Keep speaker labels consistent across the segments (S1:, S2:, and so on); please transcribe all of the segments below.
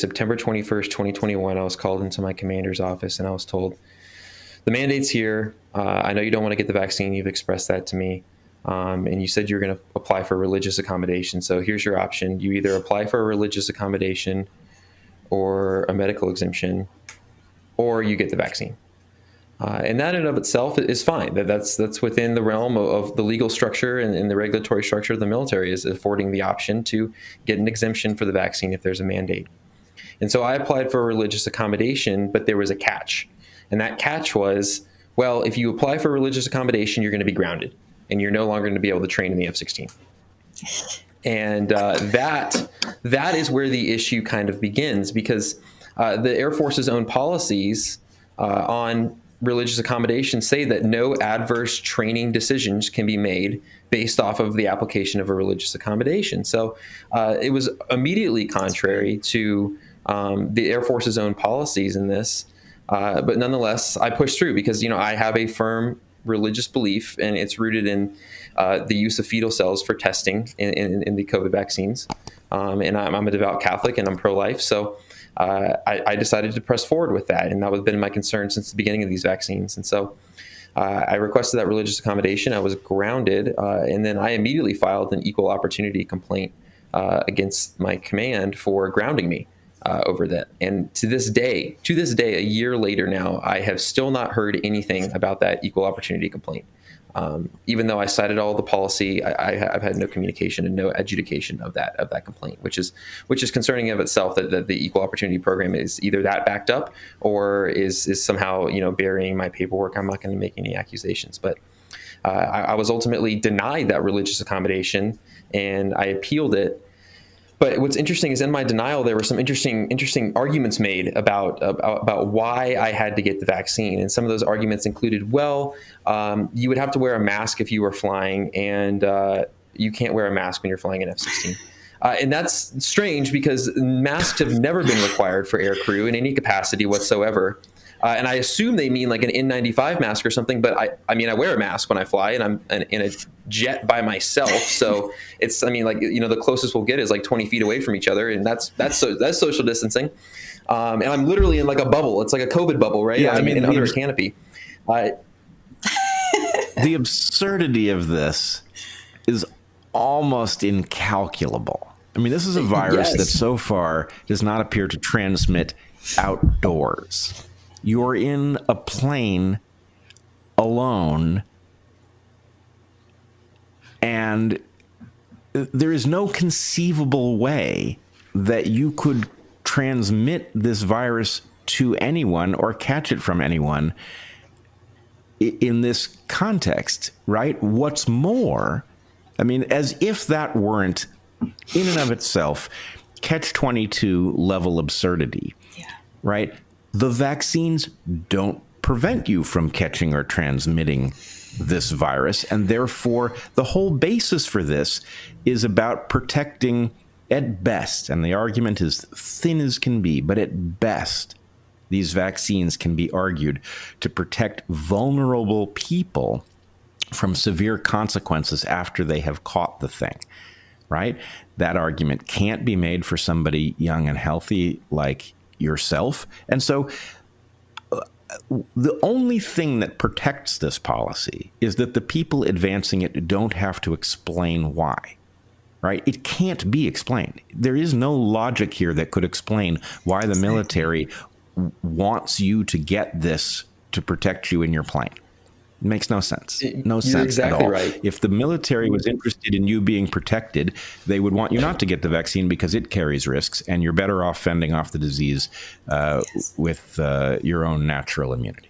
S1: September 21st, 2021, I was called into my commander's office and I was told, the mandate's here. I know you don't want to get the vaccine. You've expressed that to me. And you said you're going to apply for religious accommodation. So here's your option. You either apply for a religious accommodation or a medical exemption, or you get the vaccine. And that in of itself is fine. That's within the realm of the legal structure and the regulatory structure of the military, is affording the option to get an exemption for the vaccine if there's a mandate. And so I applied for a religious accommodation, but there was a catch. And that catch was, well, if you apply for religious accommodation, you're going to be grounded and you're no longer going to be able to train in the F-16. And that is where the issue kind of begins, because the Air Force's own policies on religious accommodation say that no adverse training decisions can be made based off of the application of a religious accommodation. So it was immediately contrary to the Air Force's own policies in this. But nonetheless, I pushed through because, I have a firm religious belief, and it's rooted in the use of fetal cells for testing in the COVID vaccines. And I'm a devout Catholic and I'm pro-life. So I decided to press forward with that. And that has been my concern since the beginning of these vaccines. And so I requested that religious accommodation. I was grounded. And then I immediately filed an equal opportunity complaint against my command for grounding me over that. And to this day, a year later now, I have still not heard anything about that equal opportunity complaint. Even though I cited all the policy, I've had no communication and no adjudication of that complaint, which is concerning of itself, that the equal opportunity program is either that backed up or is somehow burying my paperwork. I'm not going to make any accusations, but I was ultimately denied that religious accommodation, and I appealed it. But what's interesting is in my denial, there were some interesting arguments made about why I had to get the vaccine. And some of those arguments included, you would have to wear a mask if you were flying, and you can't wear a mask when you're flying an F-16. And that's strange because masks have never been required for air crew in any capacity whatsoever. And I assume they mean like an N95 mask or something, but I wear a mask when I fly, and I'm in a jet by myself. So it's, the closest we'll get is like 20 feet away from each other. And that's social distancing. And I'm literally in like a bubble. It's like a COVID bubble, right?
S2: Yeah,
S1: under a canopy.
S2: The absurdity of this is almost incalculable. This is a virus that so far does not appear to transmit outdoors. You're in a plane alone, and there is no conceivable way that you could transmit this virus to anyone or catch it from anyone in this context, right? What's more, as if that weren't in and of itself catch-22 level absurdity, right? The vaccines don't prevent you from catching or transmitting this virus, and therefore the whole basis for this is about protecting, at best, and the argument is thin as can be, but at best, these vaccines can be argued to protect vulnerable people from severe consequences after they have caught the thing, right? That argument can't be made for somebody young and healthy like yourself. And so the only thing that protects this policy is that the people advancing it don't have to explain why, right? It can't be explained. There is no logic here that could explain why the military wants you to get this to protect you in your plane. It makes no sense. No sense
S1: exactly
S2: at all.
S1: Right.
S2: If the military was interested in you being protected, they would want you not to get the vaccine because it carries risks, and you're better off fending off the disease with your own natural immunity.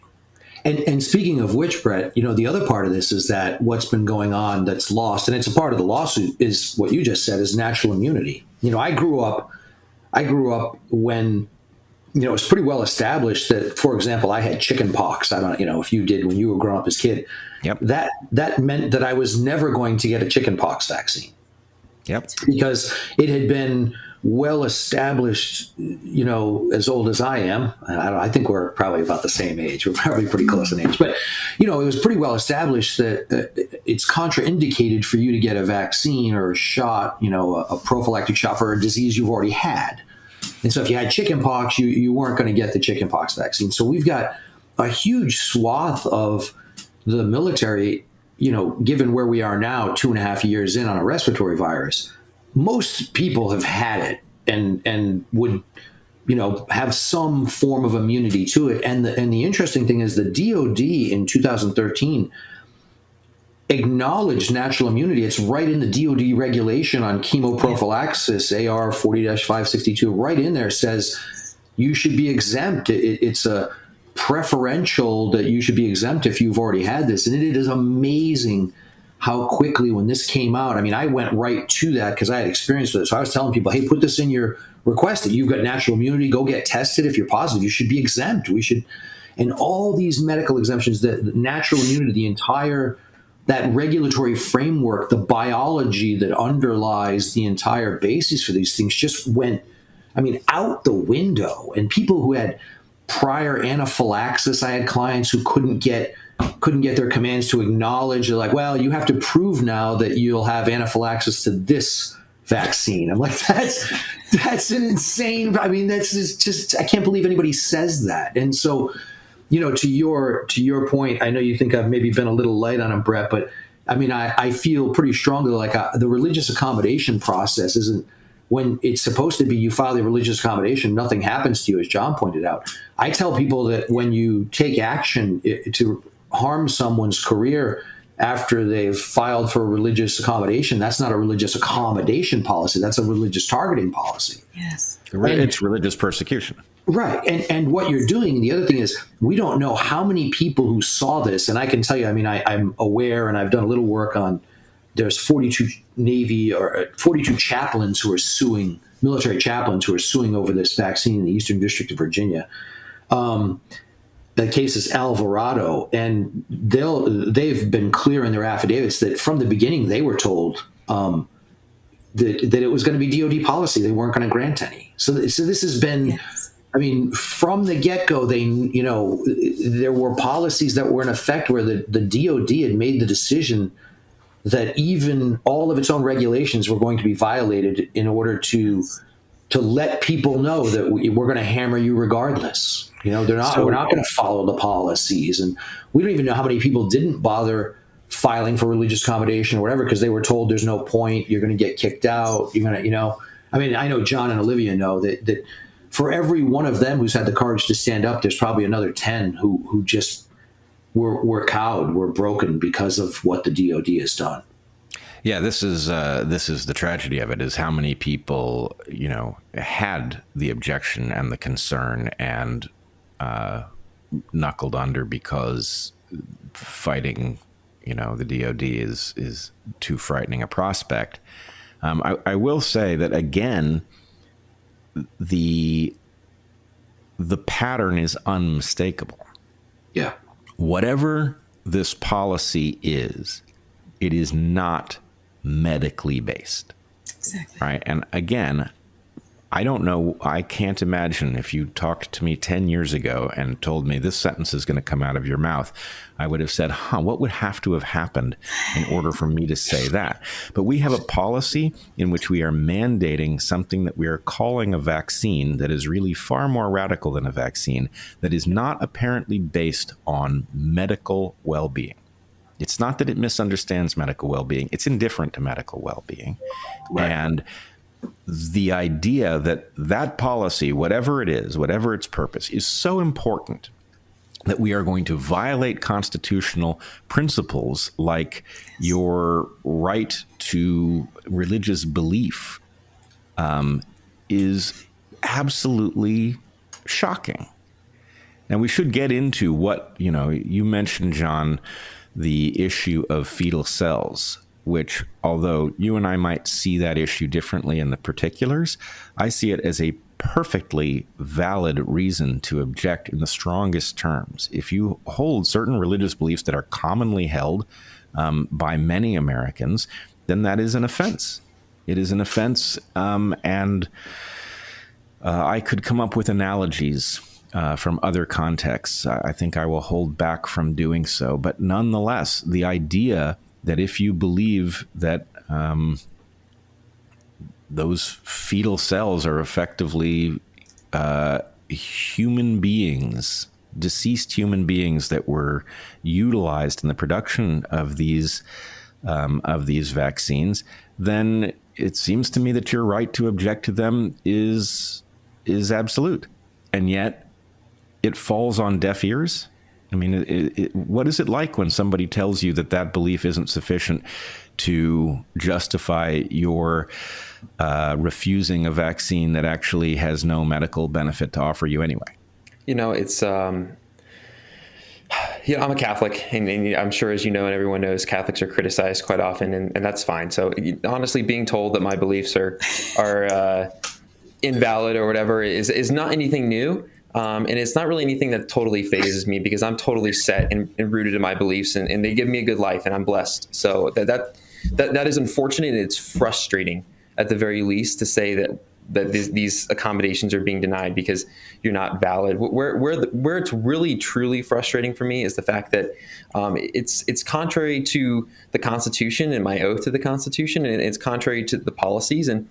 S3: And speaking of which, Bret, the other part of this is that what's been going on that's lost, and it's a part of the lawsuit, is what you just said, is natural immunity. I grew up when it was pretty well established that, for example, I had chicken pox. I don't if you did when you were growing up as a kid.
S2: Yep.
S3: That meant that I was never going to get a chicken pox vaccine.
S2: Yep.
S3: Because it had been well established, as old as I am. I think we're probably about the same age. We're probably pretty close in age. But, it was pretty well established that it's contraindicated for you to get a vaccine or a shot, a prophylactic shot for a disease you've already had. And so if you had chickenpox, you weren't going to get the chickenpox vaccine. So we've got a huge swath of the military, given where we are now, 2.5 years in on a respiratory virus. Most people have had it and would, have some form of immunity to it. And the interesting thing is the DoD in 2013 acknowledged natural immunity. It's right in the DoD regulation on chemoprophylaxis, AR 40-562, right in there says you should be exempt. It's a preferential that you should be exempt if you've already had this. And it is amazing how quickly, when this came out, I mean, I went right to that because I had experience with it. So I was telling people, hey, put this in your request that you've got natural immunity, go get tested. If you're positive, you should be exempt. And all these medical exemptions, the natural immunity, the entire, that regulatory framework, the biology that underlies the entire basis for these things just went, out the window. And people who had prior anaphylaxis, I had clients who couldn't get their commands to acknowledge. They're like, well, you have to prove now that you'll have anaphylaxis to this vaccine. I'm like, that's an insane. That's just I can't believe anybody says that. And so, to your point, I know you think I've maybe been a little light on him, Bret, but I feel pretty strongly like the religious accommodation process isn't, when it's supposed to be you file the religious accommodation, nothing happens to you, as John pointed out. I tell people that when you take action to harm someone's career after they've filed for a religious accommodation, that's not a religious accommodation policy. That's a religious targeting policy.
S4: Yes.
S2: It's religious persecution.
S3: Right. And what you're doing, the other thing is, we don't know how many people who saw this. And I can tell you, I'm aware, and I've done a little work on, there's 42 Navy or 42 chaplains who are suing, military chaplains who are suing over this vaccine in the Eastern District of Virginia. The case is Alvarado, and they've been clear in their affidavits that from the beginning they were told that it was going to be DoD policy. They weren't going to grant any. So this has been, from the get-go, there were policies that were in effect where the DoD had made the decision that even all of its own regulations were going to be violated in order to let people know that we're going to hammer you regardless. We're not going to follow the policies. And we don't even know how many people didn't bother filing for religious accommodation or whatever because they were told there's no point, you're going to get kicked out, you're going to, I know John and Olivia know that for every one of them who's had the courage to stand up, there's probably another 10 who just were cowed, were broken because of what the DoD has done.
S2: Yeah, this is the tragedy of it, is how many people, had the objection and the concern and knuckled under because fighting, the DoD is too frightening a prospect. I will say that, again, the pattern is unmistakable.
S3: Yeah.
S2: Whatever this policy is, it is not medically based.
S4: Exactly.
S2: Right. And again, I don't know. I can't imagine if you talked to me 10 years ago and told me this sentence is going to come out of your mouth, I would have said, what would have to have happened in order for me to say that? But we have a policy in which we are mandating something that we are calling a vaccine that is really far more radical than a vaccine, that is not apparently based on medical well-being. It's not that it misunderstands medical well-being. It's indifferent to medical well-being. Right. And the idea that policy, whatever it is, whatever its purpose, is so important that we are going to violate constitutional principles like your right to religious belief is absolutely shocking. And we should get into what, you mentioned, John, the issue of fetal cells, which, although you and I might see that issue differently in the particulars, I see it as a perfectly valid reason to object in the strongest terms. If you hold certain religious beliefs that are commonly held by many Americans, then that is an offense. It is an offense, and I could come up with analogies from other contexts. I think I will hold back from doing so. But nonetheless, the idea that if you believe that those fetal cells are effectively human beings, deceased human beings that were utilized in the production of these vaccines, then it seems to me that your right to object to them is absolute. And yet it falls on deaf ears. I mean, what is it like when somebody tells you that belief isn't sufficient to justify your refusing a vaccine that actually has no medical benefit to offer you anyway?
S1: It's I'm a Catholic, and I'm sure, as you know, and everyone knows, Catholics are criticized quite often, and that's fine. So honestly, being told that my beliefs are invalid or whatever is not anything new. And it's not really anything that totally phases me, because I'm totally set and rooted in my beliefs, and they give me a good life, and I'm blessed. So that is unfortunate, and it's frustrating at the very least to say that these accommodations are being denied because you're not valid. Where it's really truly frustrating for me is the fact that it's contrary to the Constitution and my oath to the Constitution, and it's contrary to the policies, and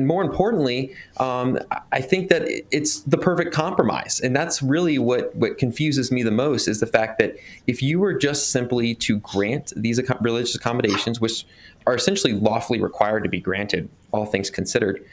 S1: more importantly, I think that it's the perfect compromise. And that's really what confuses me the most, is the fact that if you were just simply to grant these religious accommodations, which are essentially lawfully required to be granted, all things considered,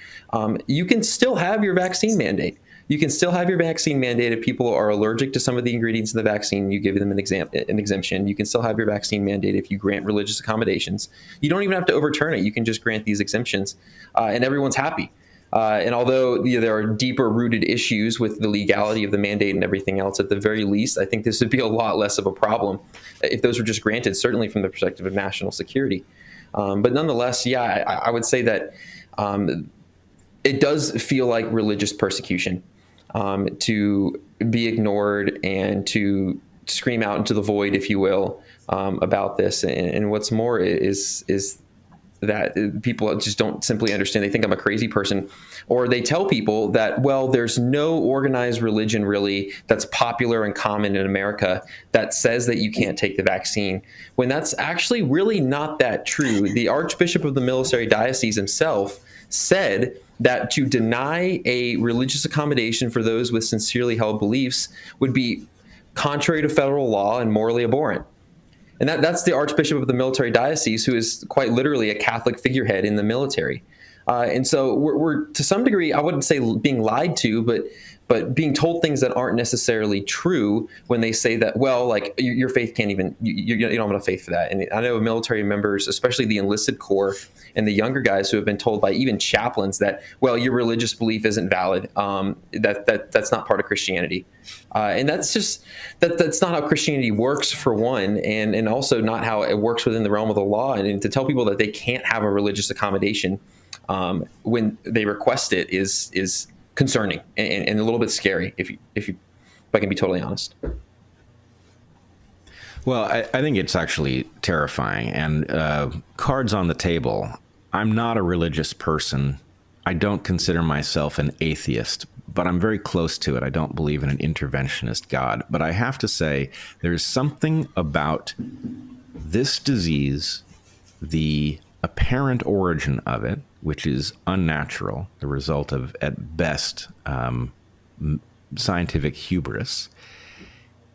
S1: you can still have your vaccine mandate. You can still have your vaccine mandate if people are allergic to some of the ingredients in the vaccine. You give them an exemption. You can still have your vaccine mandate if you grant religious accommodations. You don't even have to overturn it. You can just grant these exemptions, and everyone's happy. And although there are deeper rooted issues with the legality of the mandate and everything else, at the very least, I think this would be a lot less of a problem if those were just granted, certainly from the perspective of national security. But nonetheless, I would say that it does feel like religious persecution to be ignored and to scream out into the void, if you will, about this. And what's more is that people just don't simply understand. They think I'm a crazy person, or they tell people that, well, there's no organized religion really that's popular and common in America that says that you can't take the vaccine, when that's actually really not that true. The Archbishop of the Military Diocese himself said that to deny a religious accommodation for those with sincerely held beliefs would be contrary to federal law and morally abhorrent. And that's the Archbishop of the Military Diocese, who is quite literally a Catholic figurehead in the military. And so we're to some degree, I wouldn't say being lied to, but being told things that aren't necessarily true when they say that, well, like your faith can't even, you don't have enough faith for that. And I know military members, especially the enlisted corps and the younger guys, who have been told by even chaplains that, well, your religious belief isn't valid. That's not part of Christianity. And that's just, that's not how Christianity works, for one, and also not how it works within the realm of the law. And to tell people that they can't have a religious accommodation when they request it is concerning and a little bit scary, if I can be totally honest.
S2: Well, I think it's actually terrifying. And cards on the table, I'm not a religious person. I don't consider myself an atheist, but I'm very close to it. I don't believe in an interventionist God. But I have to say, there's something about this disease, the apparent origin of it, which is unnatural, the result of, at best, scientific hubris,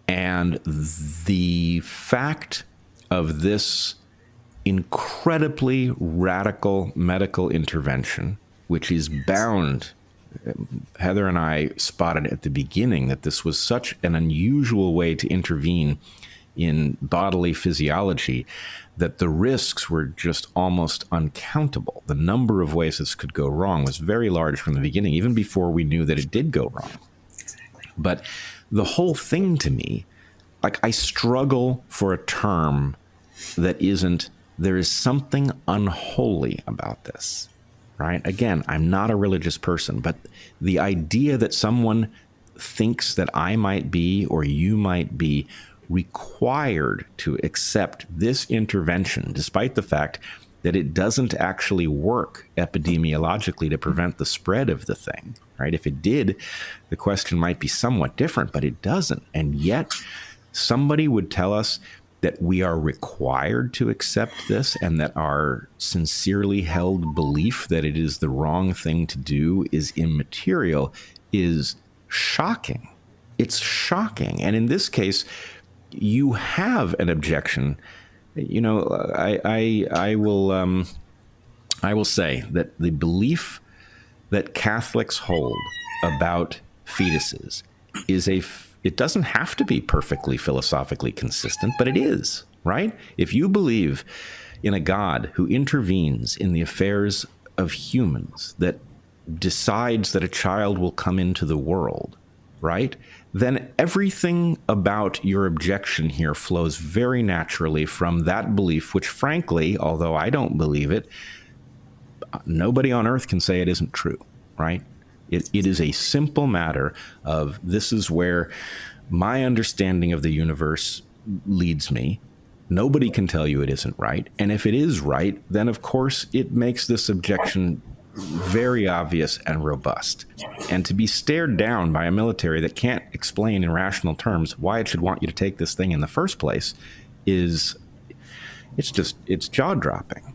S2: and the fact of this incredibly radical medical intervention, which is bound, Heather and I spotted at the beginning that this was such an unusual way to intervene in bodily physiology that the risks were just almost uncountable. The number of ways this could go wrong was very large from the beginning, even before we knew that it did go wrong. But the whole thing, to me, like, I struggle for a term that isn't, there is something unholy about this, right? Again, I'm not a religious person, but the idea that someone thinks that I might be, or you might be, required to accept this intervention, despite the fact that it doesn't actually work epidemiologically to prevent the spread of the thing, right? If it did, the question might be somewhat different, but it doesn't. And yet somebody would tell us that we are required to accept this, and that our sincerely held belief that it is the wrong thing to do is immaterial is shocking. It's shocking. And in this case, you have an objection. You know, I will say that the belief that Catholics hold about fetuses is it doesn't have to be perfectly philosophically consistent, but it is, right? If you believe in a God who intervenes in the affairs of humans, that decides that a child will come into the world, right? Then everything about your objection here flows very naturally from that belief, which frankly, although I don't believe it, nobody on earth can say it isn't true, right? It is a simple matter of this is where my understanding of the universe leads me. Nobody can tell you it isn't right. And if it is right, then of course it makes this objection very obvious and robust. And to be stared down by a military that can't explain in rational terms why it should want you to take this thing in the first place it's jaw-dropping.